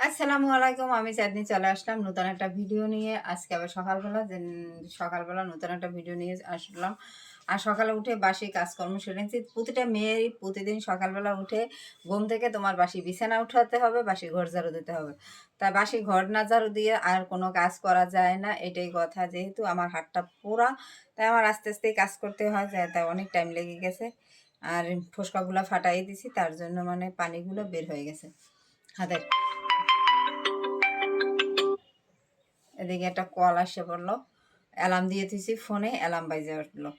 আসসালামু আলাইকুম। আমি চাঁদনি চলে আসলাম নতুন একটা ভিডিও নিয়ে। আজকে আবার সকালবেলা নতুন একটা ভিডিও নিয়ে আসলাম। আর সকালে উঠে বাসি কাজকর্ম সেরেছি। প্রতিটা মেয়েরই প্রতিদিন সকালবেলা উঠে ঘুম থেকে তোমার বাসি বিছানা উঠাতে হবে, বাসি ঘর ঝাড়ু দিতে হবে। তাই বাসি ঘর না ঝাড়ু দিয়ে আর কোনো কাজ করা যায় না, এটাই কথা। যেহেতু আমার হাতটা পোড়া, তাই আমার আস্তে আস্তেই কাজ করতে হয়, তাই অনেক টাইম লেগে গেছে। আর ফোসকাগুলো ফাটাই দিছি, তার জন্য মানে পানিগুলো বের হয়ে গেছে হাতের। এদিকে একটা কল আসে পড়লো, অ্যালার্ম দিয়ে দিয়েছি ফোনে, অ্যালার্ম বাজে উঠলো।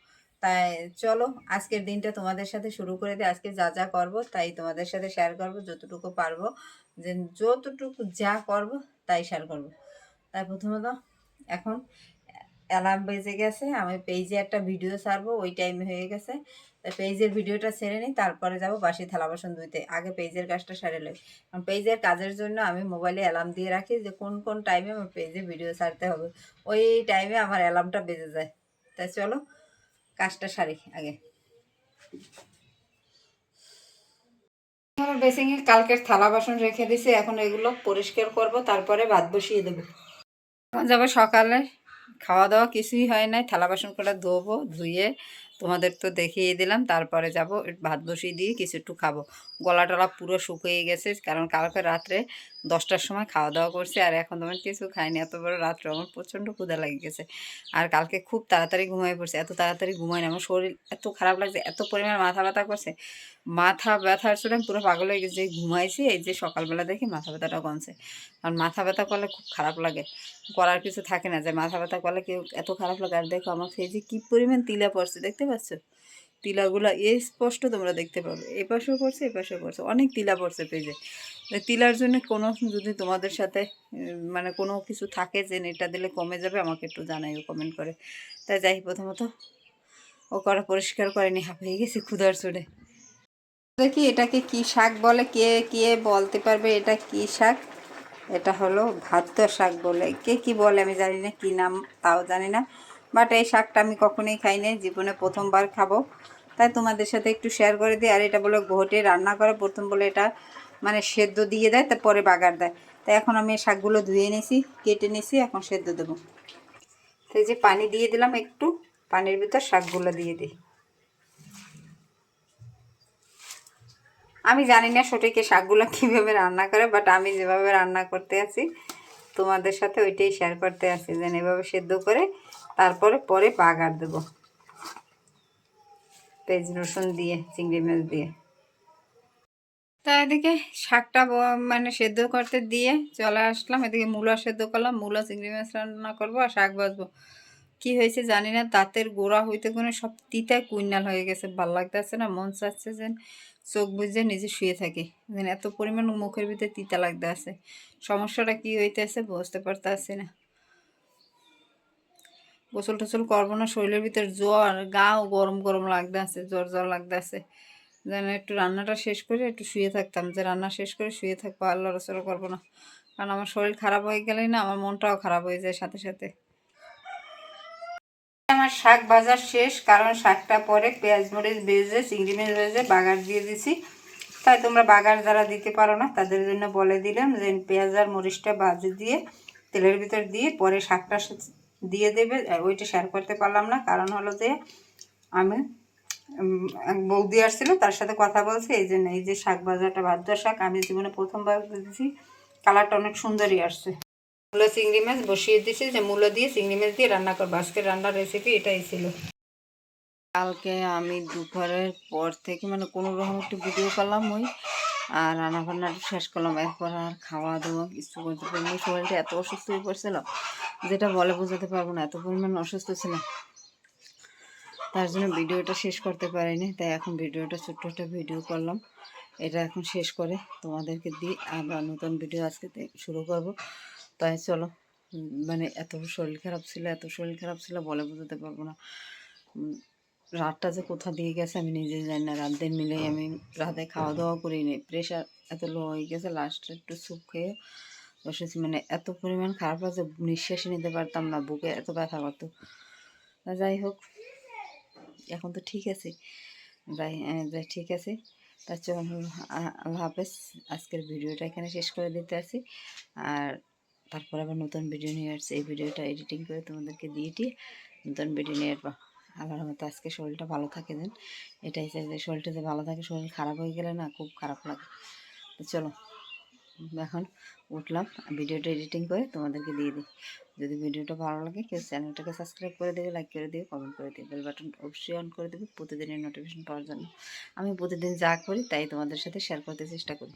তাই চলো আজকের দিনটা তোমাদের সাথে শুরু করে দিই। আজকে যা যা করব তাই তোমাদের সাথে শেয়ার করব, যতটুকু পারবো, যে যতটুকু যা করব তাই শেয়ার করব। তাই প্রথমত এখন অ্যালার্ম বেজে গেছে, আমি পেজে একটা ভিডিও ছাড়বো, ওই টাইমে হয়ে গেছে। তাই পেজের ভিডিওটা সেরে নিই, তারপরে যাব বাসি থালা বাসন ধুইতে। আগে পেজের কাজটা সেরে লই, কারণ পেজের কাজের জন্য আমি মোবাইলে অ্যালার্ম দিয়ে রাখি যে কোন কোন টাইমে আমার পেজে ভিডিও ছাড়তে হবে। ওই টাইমে আমার অ্যালার্মটা বেজে যায়। তাই চলো কাজটা সারি আগে। আমার বেসিংয়ে কালকের থালা বাসন রেখে দিছি, এখন এগুলো পরিষ্কার করব, তারপরে ভাত বসিয়ে দেবো। এখন যাবো সকালে, খাওয়া দাওয়া কিছুই হয় নাই, থালা বাসন কটা ধোবো, ধুয়ে তোমাদের তো দেখিয়ে দিলাম। তারপরে যাব ভাত বসিয়ে দিয়ে কিছু একটু খাবো। গলা টলা পুরো শুকিয়ে গেছে, কারণ কালকে রাত্রে 10টার সময় খাওয়া দাওয়া করছি, আর এখন তোমার কিছু খাইনি। এত বড় রাত্রে আমার প্রচণ্ড ক্ষুধা লেগে গেছে। আর কালকে খুব তাড়াতাড়ি ঘুমিয়ে পড়ছে, এত তাড়াতাড়ি ঘুমাই না, আমার শরীর এত খারাপ লাগছে, এত পরিমাণ মাথা ব্যথা করছে। মাথা ব্যথার জন্য আমি পুরো পাগল হয়ে গেছি, ঘুমাইছি, এই যে সকালবেলা দেখি মাথা ব্যথাটা কমছে। আর মাথা ব্যথা করলে খুব খারাপ লাগে, করার কিছু থাকে না, যে মাথা ব্যথা করলে কেউ এত খারাপ লাগে। আর দেখো আমার ফেজে কী পরিমাণ তিলা পড়ছে, দেখতে পাচ্ছ? তিলাগুলো স্পষ্ট তোমরা দেখতে পাবে, এপাশেও পড়ছে এপাশেও পড়ছে, অনেক তিলা পড়ছে পেজে। তিলার জন্য কোনো যদি তোমাদের সাথে মানে কোনো কিছু থাকে যে এটা দিলে কমে যাবে, আমাকে একটু জানাইও কমেন্ট করে। তাই যাই প্রথমত ও করা পরিষ্কার করেনি, হাঁপিয়ে গেছি ক্ষুধার চড়ে। দেখি এটাকে কি শাক বলে, কে কে বলতে পারবে এটা কি শাক? এটা হলো ভাদ্য শাক বলে, কে কি বলে আমি জানি না, কি নাম তাও জানি না। বাট এই শাকটা আমি কখনোই খাই নাই, জীবনে প্রথমবার খাবো, তাই তোমাদের সাথে একটু শেয়ার করে দিই। আর এটা বলে ঘটে রান্না করে, প্রথম বলে এটা মানে সেদ্ধ দিয়ে দেয়, তারপরে বাগার দেয়। তাই এখন আমি এই শাকগুলো ধুয়ে নিয়েছি, কেটে নিয়েছি, এখন সেদ্ধ দেবো। সেই যে পানি দিয়ে দিলাম একটু, পানির ভিতর শাকগুলো দিয়ে দিই। আমি জানি না সঠিক এই শাকগুলো কীভাবে রান্না করে, বাট আমি যেভাবে রান্না করতে আছি তোমাদের সাথে ওইটাই শেয়ার করতে আছি, যেন এভাবে সেদ্ধ করে তারপরে পরে বাগার দেবো পেঁয়াজ রসুন দিয়ে, চিংড়ি মাছ দিয়ে। তা এদিকে শাকটা মানে সেদ্ধ করতে দিয়ে চলে আসলাম। এদিকে মূলা সেদ্ধ করলাম, মূলা চিংড়ি মাছ রান্না করবো আর শাক ভাজবো। কি হয়েছে জানি না, দাঁতের গোড়া হইতে কোনো সব তিতা কুইনাল হয়ে গেছে, ভাল লাগতেছে না, মন চাচ্ছে যেন চোখ বুঝে নিজে শুয়ে থাকি, যেন এত পরিমাণ মুখের ভিতরে তিতা লাগতে আছে। সমস্যাটা কি হইতেছে বুঝতে পারতেছি না। গোসল টোসল করবো না, শরীরের ভিতর জ্বর, গাও গরম গরম লাগতে আছে, জ্বর জ্বর লাগতে আছে। যেন একটু রান্নাটা শেষ করে একটু শুয়ে থাকতাম, যে রান্না শেষ করে শুয়ে থাকবো, আর লড়াচড়া করবো না। কারণ আমার শরীর খারাপ হয়ে গেলেই না আমার মনটাও খারাপ হয়ে যায় সাথে সাথে। আমার শাক ভাজা শেষ, কারণ শাকটা পরে পেঁয়াজ মরিচ ভেজে চিংড়ি মাছ ভেজে বাগার দিয়ে দিছি। তাই তোমরা বাগার যারা দিতে পারো না তাদের জন্য বলে দিলাম যে পেঁয়াজ আর মরিচটা ভাজি দিয়ে তেলের ভিতর দিয়ে পরে শাকটা দিয়ে দেবে। ওইটা শেয়ার করতে পারলাম না, কারণ হলো যে আমি এক বৌদি আসছিল, তার সাথে কথা বলছি, এই জন্য। এই যে শাক ভাজাটা ভাদ্য শাক আমি জীবনে প্রথমবার দিয়েছি, কালারটা অনেক সুন্দরই আসছে। মূলো চিংড়ি মাছ বসিয়ে দিয়েছি, যে মূলো দিয়ে চিংড়ি মাছ দিয়ে রান্না করবো, আজকের রান্নার রেসিপি এটাই ছিল। কালকে আমি দুপুরের পর থেকে মানে কোনো রকম একটু ভিডিও করলাম ওই, আর রান্না বান্নাটা শেষ করলাম, এরপর আর খাওয়া দাওয়া কিছু করতে পারিনি। শরীরটা এত অসুস্থ হয়ে পড়ছিল, যেটা বলে বোঝাতে পারবো না, এত পরিমাণ অসুস্থ ছিলাম, তার জন্য ভিডিওটা শেষ করতে পারিনি। তাই এখন ভিডিওটা ছোট্ট একটা ভিডিও করলাম, এটা এখন শেষ করে তোমাদেরকে দিই, আবার নতুন ভিডিও আজকে শুরু করব। তাই চলো, মানে এত শরীর খারাপ ছিল, এত শরীর খারাপ ছিল বলে বোঝাতে পারবো না। রাতটা যে কোথা দিয়ে গেছে আমি নিজে জানি না, রাত দিন মিলেই আমি রাতে খাওয়া দাওয়া করিনি, প্রেশার এত লো হয়ে গেছে, লাস্টে একটু স্যুপ খেয়ে বসেছি। মানে এত পরিমাণ খারাপ লাগছে, নিঃশ্বাসই নিতে পারতাম না, বুকে এত ব্যথা করতো। যাই হোক, এখন তো ঠিক আছে, যাই যাই ঠিক আছে। তার চলো আল্লাহ হাফেজ। আজকের ভিডিওটা এখানে শেষ করে দিতে আসি, আর তারপর আবার নতুন ভিডিও নিয়ে আসছি। এই ভিডিওটা এডিটিং করে তোমাদেরকে দিয়ে নতুন ভিডিও নিয়ে আসবো। আল্লাহর মতো আজকে শরীরটা ভালো থাকে দেন, এটাই চাই যে শরীরটা যে ভালো থাকে। শরীর খারাপ হয়ে গেলে না খুব খারাপ লাগে। তো চলো এখন উঠলাম, ভিডিওটা এডিটিং করে তোমাদেরকে দিয়ে দিই। যদি ভিডিওটা ভালো লাগে কেউ চ্যানেলটাকে সাবস্ক্রাইব করে দেবে, লাইক করে দেবে, কমেন্ট করে দেবে, বেল বাটন অবশ্যই অন করে দেবে প্রতিদিনের নোটিফিকেশন পাওয়ার জন্য। আমি প্রতিদিন যা করি তাই তোমাদের সাথে শেয়ার করতে চেষ্টা করি।